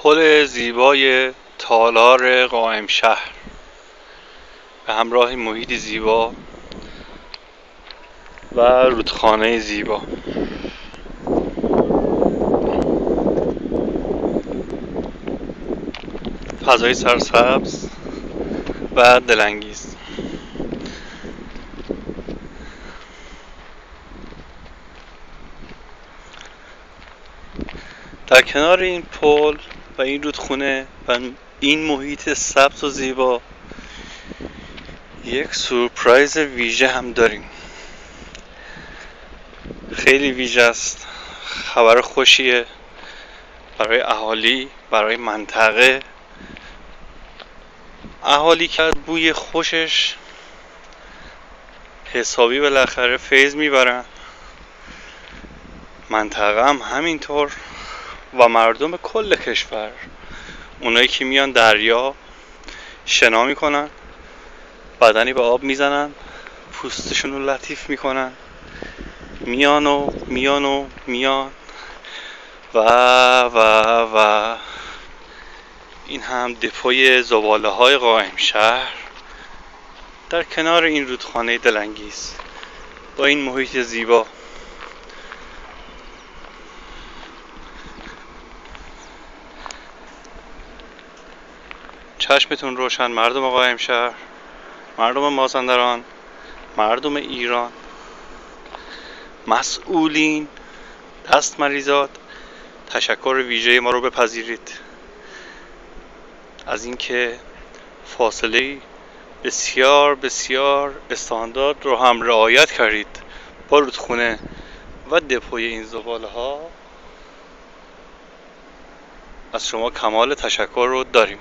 پل زیبای تالار قائمشهر به همراه محیط زیبا و رودخانه زیبا. فضای سرسبز و دلانگیز. در کنار این پل و این رودخونه و این محیط سبز و زیبا یک سورپرایز ویژه هم داریم. خیلی ویژه است، خبر خوشیه برای اهالی، برای منطقه. اهالی که بوی خوشش حسابی بالاخره فیض میبرن، منطقه هم همینطور و مردم کل کشور، اونایی که میان دریا شنا میکنن، بدنی به آب میزنن، پوستشون رو لطیف میکنن، میان و این هم دپوی زباله های قائمشهر در کنار این رودخانه دلانگیز با این محیط زیبا. چشمتون روشن مردم قائمشهر، مردم مازندران، مردم ایران، مسئولین، دست مریزاد، تشکر ویژه ما رو بپذیرید از اینکه فاصله بسیار استاندارد رو هم رعایت کردید با رودخونه و دپوی این زباله ها. از شما کمال تشکر رو داریم.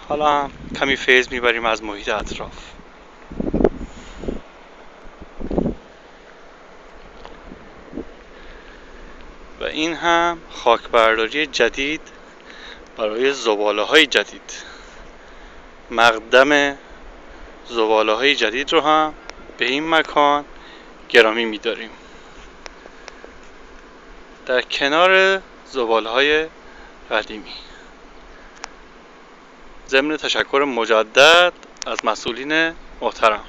حالا هم کمی فیض میبریم از محیط اطراف. و این هم خاکبرداری جدید برای زباله های جدید. مقدم زباله های جدید رو هم به این مکان گرامی می‌داریم، در کنار زباله های قدیمی. ضمن تشکر مجدد از مسئولین محترم.